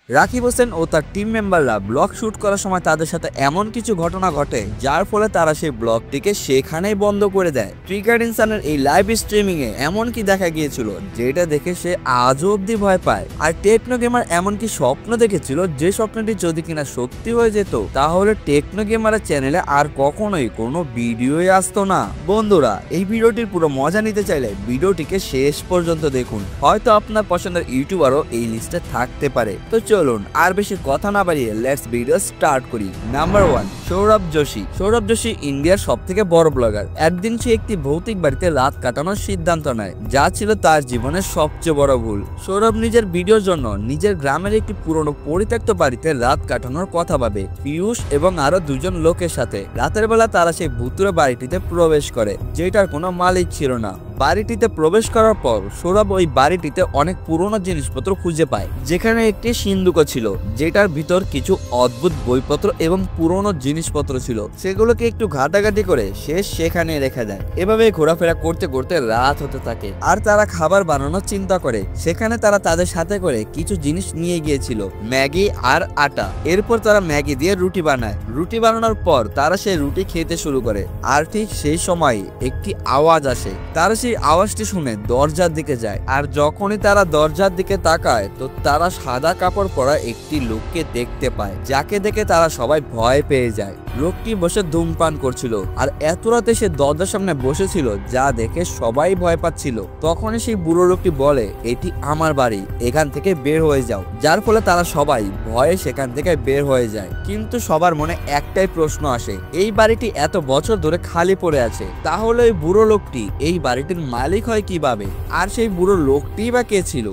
রাকিব হোসেন ও তার টিম মেম্বাররা blog shoot করার সময় তাদের সাথে এমন কিছু ঘটনা ঘটে যার ফলে তারা সেই ব্লগটিকে সেখানেই বন্ধ করে দেয়। ট্রিগার্ড ইনসানের এই লাইভ স্ট্রিমিং এ এমন কি দেখা গিয়েছিল যেটা দেখে সে আজও অব্দি ভয় পায়। আর টেকনো গেমার এমনকি স্বপ্ন দেখেছিল যে স্বপ্নটি যদি কিনা সত্যি হয়ে যেত তাহলে টেকনো গেমারের চ্যানেলে আর কখনোই কোনো ভিডিওই আসতো না। বন্ধুরা, এই ভিডিওটির পুরো মজা নিতে চাইলে ভিডিওটিকে শেষ পর্যন্ত দেখুন, হয়তো আপনার পছন্দের ইউটিউবারও এই লিস্টে থাকতে পারে। তো চলুন আর বেশি কথা না বাড়িয়ে লেটস ভিডিও স্টার্ট করি। নাম্বার 1, সৌরভ যোশী। সৌরভ যোশী ইন্ডিয়ার সবথেকে বড় ব্লগার। একদিন সে একটি ভৌতিক বাড়িতে রাত কাটানোর সিদ্ধান্ত নেয়, যা ছিল তার জীবনের সবচেয়ে বড় ভুল। সৌরভ নিজের ভিডিওর জন্য নিজের গ্রামের একটি পুরনো পরিত্যক্ত বাড়িতে রাত কাটানোর কথা ভাবে পিয়ুষ এবং আরো দুজন লোকের সাথে। রাতের বেলা তারা সেই ভুতুড়ে বাড়িটিতে প্রবেশ করে, যেটার কোনো মালিক ছিল না। বাড়িটিতে প্রবেশ করার পর সৌরভ ওই বাড়িটিতে অনেক পুরনো জিনিসপত্র খুঁজে পায়, যেখানে একটি সিন্ধুক ছিল যেটার ভিতর কিছু অদ্ভুত বইপত্র এবং পুরনো জিনিসপত্র ছিল। সেগুলোকে একটু ঘাটাঘাটি করে সে সেখানে রেখে দেয়। এভাবে ঘোরাফেরা করতে করতে রাত হতে থাকে আর তারা খাবার বানানোর চিন্তা করে। সেখানে তারা তাদের সাথে করে কিছু জিনিস নিয়ে গিয়েছিল, ম্যাগি আর আটা। এরপর তারা ম্যাগি দিয়ে রুটি বানায়। রুটি বানানোর পর তারা সেই রুটি খেতে শুরু করে। আর ঠিক সেই সময় একটি আওয়াজ আসে। তারা সেই আওয়াজটি শুনে দরজার দিকে যায়, আর যখনই তারা দরজার দিকে তাকায় তো তারা সাদা কাপড় পরা একটি লোককে দেখতে পায়, যাকে দেখে তারা সবাই ভয় পেয়ে যায়। লোকটি বসে ধূমপান করছিল আর এত রাতে সে দরজার সামনে বসেছিল, যা দেখে সবাই ভয় পাচ্ছিল। তখনই সেই বুড়ো লোকটি বলে, এটি আমার বাড়ি, এখান থেকে বের হয়ে যাও। যার ফলে তারা সবাই ভয়ে সেখান থেকে বের হয়ে যায়। কিন্তু সবার মনে একটাই প্রশ্ন আসে, এই বাড়িটি এত বছর ধরে খালি পড়ে আছে, তাহলে ওই বুড়ো লোকটি এই বাড়িটির মালিক হয় কিভাবে? আর সেই বুড়ো লোকটি বা কে ছিল?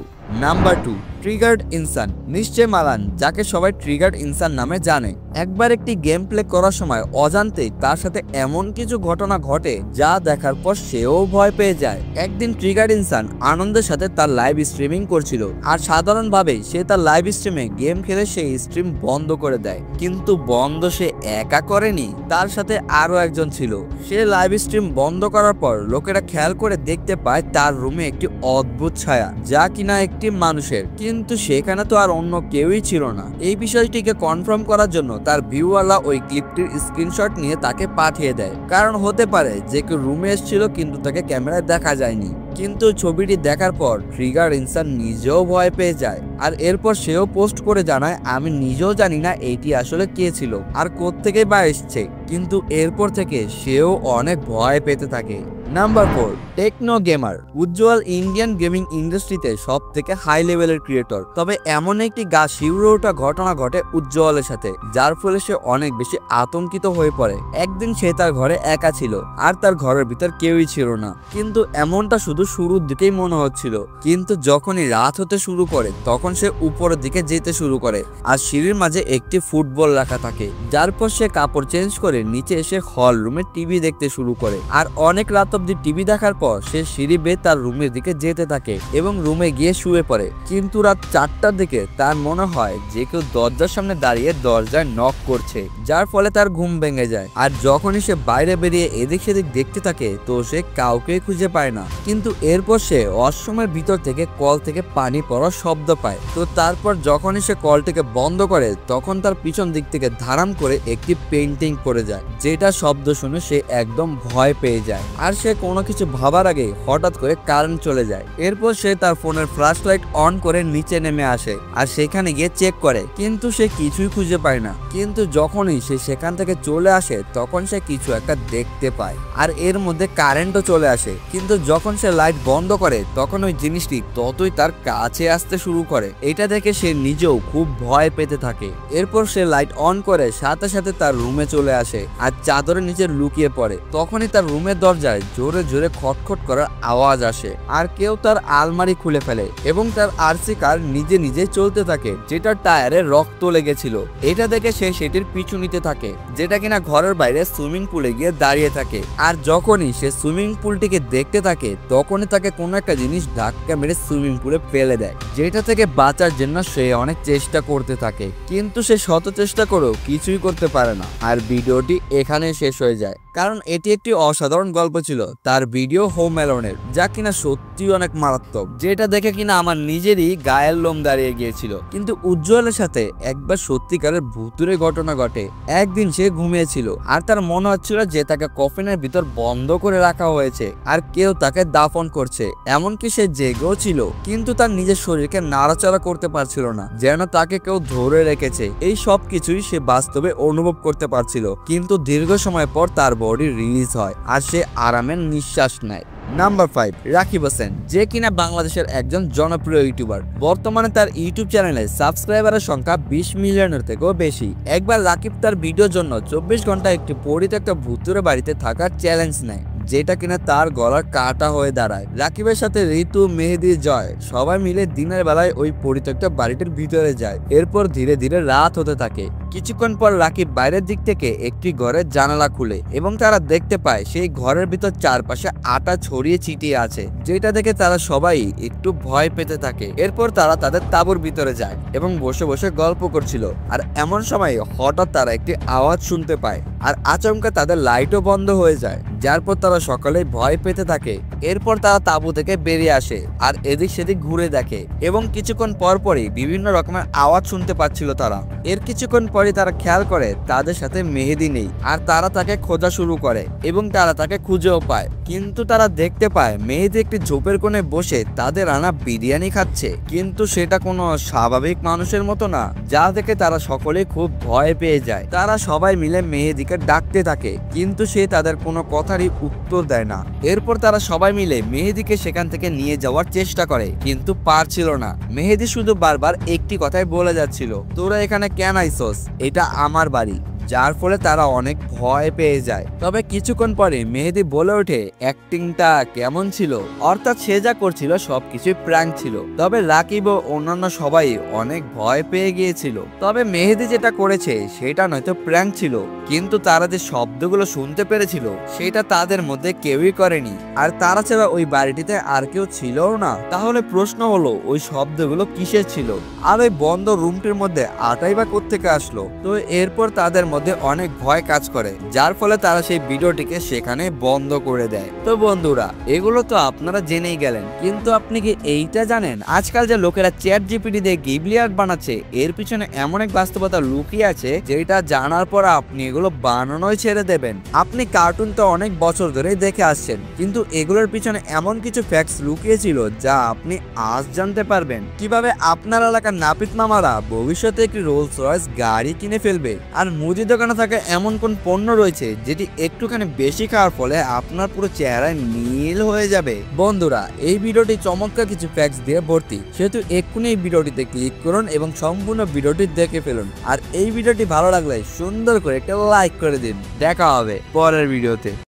নাম্বার 2, ট্রিগার্ড ইনসান। নিশ্চয় মালান, যাকে সবাই ট্রিগার্ড ইনসান নামে জানে। একবার একটি গেম প্লে করার সময় অজান্তেই তার সাথে এমন কিছু ঘটনা ঘটে যা দেখার পর সেও ভয় পেয়ে যায়। একদিন ট্রিগার্ড ইনসান আনন্দের সাথে তার লাইভ স্ট্রিমিং করছিল, আর সাধারণভাবে সে তার লাইভ স্ট্রিমে গেম খেলে সেই স্ট্রিম বন্ধ করে দেয়। কিন্তু বন্ধ সে একা করেনি, তার সাথে আরো একজন ছিল। সে লাইভ স্ট্রিম বন্ধ করার পর লোকেরা খেয়াল করে দেখতে পায় তার রুমে একটি অদ্ভুত ছায়া, যা কিনা একটি মানুষের। কিন্তু সেখানে তো আর অন্য কেউই ছিল না। এই বিষয়টিকে কনফার্ম করার জন্য তার ভিউওয়ালা ওই ক্লিপটির স্ক্রিনশট নিয়ে তাকে পাঠিয়ে দেয়, কারণ হতে পারে যে কেউ রুমে এসেছিল কিন্তু তাকে ক্যামেরায় দেখা যায়নি। কিন্তু ছবিটি দেখার পর ট্রিগার্ড ইনসান নিজেও ভয় পেয়ে যায়, আর এরপর সেও পোস্ট করে জানায়, আমি নিজেও জানি না এইটি আসলে কে ছিল আর কোত্থেকে বা এসছে। কিন্তু এরপর থেকে সেও অনেক ভয় পেতে থাকে। Number 4, techno gamer. Ujjwal Indian gaming ইন্ডাস্ট্রিতে সব থেকে হাই লেভেলের ক্রিয়েটর। তবে এমন একটি গা শিউরে ওঠা ঘটনা ঘটে উজ্জ্বলের সাথে, যার ফলে সে অনেক বেশি আতঙ্কিত হয়ে পড়ে। একদিন সে তার ঘরে একা ছিল আর তার ঘরের ভিতর কেউই ছিল না। কিন্তু এমনটা শুধু শুরুর দিকেই মনে হচ্ছিল, কিন্তু যখনই রাত হতে শুরু করে তখন সে উপরের দিকে যেতে শুরু করে, আর সিঁড়ির মাঝে একটি ফুটবল রাখা থাকে। যার পর সে কাপড় চেঞ্জ করে নিচে এসে হল রুমে টিভি দেখতে শুরু করে। আর অনেক রাত অব্দি টিভি দেখার পর সে সিঁড়ি বেয়ে তার রুমের দিকে যেতে থাকে এবং রুমে গিয়ে শুয়ে পড়ে। কিন্তু রাত 4টার দিকে তার মনে হয় যে কেউ দরজার সামনে দাঁড়িয়ে দরজায় নক করছে, যার ফলে তার ঘুম ভেঙে যায়। আর যখনই সে বাইরে বেরিয়ে এদিক সেদিক দেখতে থাকে তো সে কাউকে খুঁজে পায় না। কিন্তু এরপর সে ওয়াশরুমের ভিতর থেকে কল থেকে পানি পড়ার শব্দ পায়। তো তারপর যখনই সে কলটিকে বন্ধ করে তখন তার পিছন দিক থেকে ধারাম করে একটি পেইন্টিং পড়ে যায়, যেটা শব্দ শুনে সে একদম ভয় পেয়ে যায়। আর সে কোনো কিছু ভাবার আগে হঠাৎ করে কারেন্ট চলে যায়। এরপর সে তার ফোনের ফ্ল্যাশ লাইট অন করে নিচে নেমে আসে আর সেখানে গিয়ে চেক করে, কিন্তু সে কিছুই খুঁজে পায় না। কিন্তু যখনই সে সেখান থেকে চলে আসে তখন সে কিছু একটা দেখতে পায়, আর এর মধ্যে কারেন্টও চলে আসে। কিন্তু যখন সে লাইট বন্ধ করে তখন ওই জিনিসটি ততই তার কাছে আসতে শুরু করে। এটা দেখে সে নিজেও খুব ভয় পেতে থাকে। এরপর সে লাইট অন করে সাথে সাথে তার রুমে চলে আসে আর চাদরের নিচে লুকিয়ে পড়ে। তখনই তার রুমের দরজায় জোরে জোরে খটখট করার আওয়াজ আসে, আর কেউ তার আলমারি খুলে ফেলে এবং তার আরসি কার নিজে নিজে চলতে থাকে, যেটার টায়ারে রক্ত লেগেছিল। এটা দেখে সে সেটির পিছু নিতে থাকে, যেটা কিনা ঘরের বাইরে সুইমিং পুলে গিয়ে দাঁড়িয়ে থাকে। আর যখনই সে সুইমিং পুলটিকে দেখতে থাকে তখনই তাকে কোনো একটা জিনিস ধাক্কা মেরে সুইমিং পুলে ফেলে দেয়, যেটা থেকে বাঁচার জন্য সে অনেক চেষ্টা করতে থাকে। কিন্তু সে শত চেষ্টা করেও কিছুই করতে পারে না, আর ভিডিওটি এখানে শেষ হয়ে যায়। কারণ এটি একটি অসাধারণ গল্প ছিল তার ভিডিও হোম অ্যালোনের, যা কিনা সত্যি অনেক মারাত্মক, যেটা দেখে কিনা আমার নিজেরই গায়ের লোম দাঁড়িয়ে গিয়েছিল। কিন্তু উজ্জ্বলের সাথে একবার সত্যিকারের ভুতুরে ঘটনা ঘটে। একদিন সে ঘুমিয়েছিল আর তার মনে হচ্ছিল যে তাকে কফিনের ভিতর বন্ধ করে রাখা হয়েছে আর কেউ তাকে দাফন করছে। এমনকি সে জেগেও ছিল, কিন্তু তার নিজের শরীরকে নাড়াচাড়া করতে পারছিল না, যেন তাকে কেউ ধরে রেখেছে। এই সব কিছুই সে বাস্তবে অনুভব করতে পারছিল। কিন্তু দীর্ঘ সময় পর তার বডি রিলিজ হয় আর সে আরামের নিঃশ্বাস নেয়। নাম্বার 5, রাকিব হোসেন, যে কিনা বাংলাদেশের একজন জনপ্রিয় ইউটিউবার। বর্তমানে তার ইউটিউব চ্যানেলে সাবস্ক্রাইবারের সংখ্যা 20 মিলিয়নের থেকেও বেশি। একবার রাকিব তার ভিডিওর জন্য 24 ঘন্টা একটি পরিত্যক্ত ভুতুরে বাড়িতে থাকার চ্যালেঞ্জ নেয়, যেটা কিনা তার গলার কাটা হয়ে দাঁড়ায়। রাকিবের সাথে ঋতু, মেহেদি, জয় সবাই মিলে দিনের বেলায় ওই পরিত্যক্ত বাড়িটির ভিতরে যায়। এরপর ধীরে ধীরে রাত হতে থাকে। কিছুক্ষণ পর রাকিব বাইরের দিক থেকে একটি ঘরের জানালা খুলে এবং তারা দেখতে পায় সেই ঘরের ভিতর চারপাশে আটা ছড়িয়ে ছিটিয়ে আছে, যেটা দেখে তারা সবাই একটু ভয় পেতে থাকে। এরপর তারা তাদের তাঁবুর ভিতরে যায় এবং বসে বসে গল্প করছিল। আর এমন সময় হঠাৎ তারা একটি আওয়াজ শুনতে পায় আর আচমকা তাদের লাইটও বন্ধ হয়ে যায়, যার পর তারা সকালে ভয় পেতে থাকে। এরপর তারা তাঁবু থেকে বেরিয়ে আসে আর এদিক সেদিক ঘুরে দেখে এবং কিছুক্ষণ পরপরই বিভিন্ন রকমের আওয়াজ শুনতে পাচ্ছিল তারা। এর কিছুক্ষণ পরে তারা খেয়াল করে তাদের সাথে মেহেদি নেই আর তারা তাকে খোঁজা শুরু করে এবং তারা তাকে খুঁজেও পায়। কিন্তু তারা দেখতে পায় মেহেদি একটি ঝোপের কোণে বসে তাদের আনা বিরিয়ানি খাচ্ছে, কিন্তু সেটা কোনো স্বাভাবিক মানুষের মতো না, যা দেখে তারা সকলে খুব ভয় পেয়ে যায়। তারা সবাই মিলে মেহেদিকে ডাকতে থাকে, কিন্তু সে তাদের কোনো কথারই উত্তর দেয় না। এরপর তারা সবাই মিলে মেহেদিকে সেখান থেকে নিয়ে যাওয়ার চেষ্টা করে, কিন্তু পারছিল না। মেহেদি শুধু বারবার একটি কথাই বলে যাচ্ছিল, তোরা এখানে কেন আইছস, এটা আমার বাড়ি, যার ফলে তারা অনেক ভয় পেয়ে যায়। তবে কিছুক্ষণ পরে মেহেদি বলে ওঠে অ্যাক্টিংটা কেমন ছিল, অর্থাৎ সে যা করছিল সবকিছুই প্র্যাঙ্ক ছিল। তবে রাকিব ও অন্যান্য সবাই অনেক ভয় পেয়ে গিয়েছিল। তবে মেহেদি যেটা করেছে সেটা নয়তো প্র্যাঙ্ক ছিল, কিন্তু তারা যে শব্দগুলো শুনতে পেরেছিল সেটা তাদের মধ্যে কেউই করেনি। আর তারা ছাড়া ওই বাড়িটিতে আর কেউ ছিলও না। তাহলে প্রশ্ন হলো ওই শব্দগুলো কিসের ছিল, আর ওই বন্ধ রুমটির মধ্যে আটাই বা কোত্থেকে আসলো? তো এরপর তাদের মধ্যে অনেক ভয় কাজ করে, যার ফলে তারা সেই ভিডিওটিকে সেখানে বন্ধ করে দেয়। তো বন্ধুরা, এগুলো তো আপনারা জেনেই গেলেন, কিন্তু আপনি কি এইটা জানেন আজকাল যে লোকেরা চ্যাট জিপিটি দিয়ে গিবলি আর্ট বানাচ্ছে, এর পিছনে এমন এক বাস্তবতা লুকিয়ে আছে যেটা জানার পর আপনি এগুলো বানানোই ছেড়ে দেবেন। আপনি কার্টুন তো অনেক বছর ধরেই দেখে আসছেন, কিন্তু এগুলোর পিছনে এমন কিছু ফ্যাক্টস লুকিয়ে ছিল যা আপনি আজ জানতে পারবেন। কিভাবে আপনার এলাকার নাপিত মামারা ভবিষ্যতে একটি রোলস রয়েস গাড়ি কিনে ফেলবে, আর মুদি দোকানে থাকা এমন কোন পণ্য রয়েছে যেটি একটুখানি বেশি খাওয়ার ফলে আপনার পুরো চেহারায় নীল হয়ে যাবে। বন্ধুরা, এই ভিডিওটি চমৎকার কিছু ফ্যাক্টস দিয়ে ভর্তি, সেহেতু এক্ষুনি এই ভিডিওটিতে ক্লিক করুন এবং সম্পূর্ণ ভিডিওটি দেখে ফেলুন। আর এই ভিডিওটি ভালো লাগলে সুন্দর করে একটা লাইক করে দিন। দেখা হবে পরের ভিডিওতে।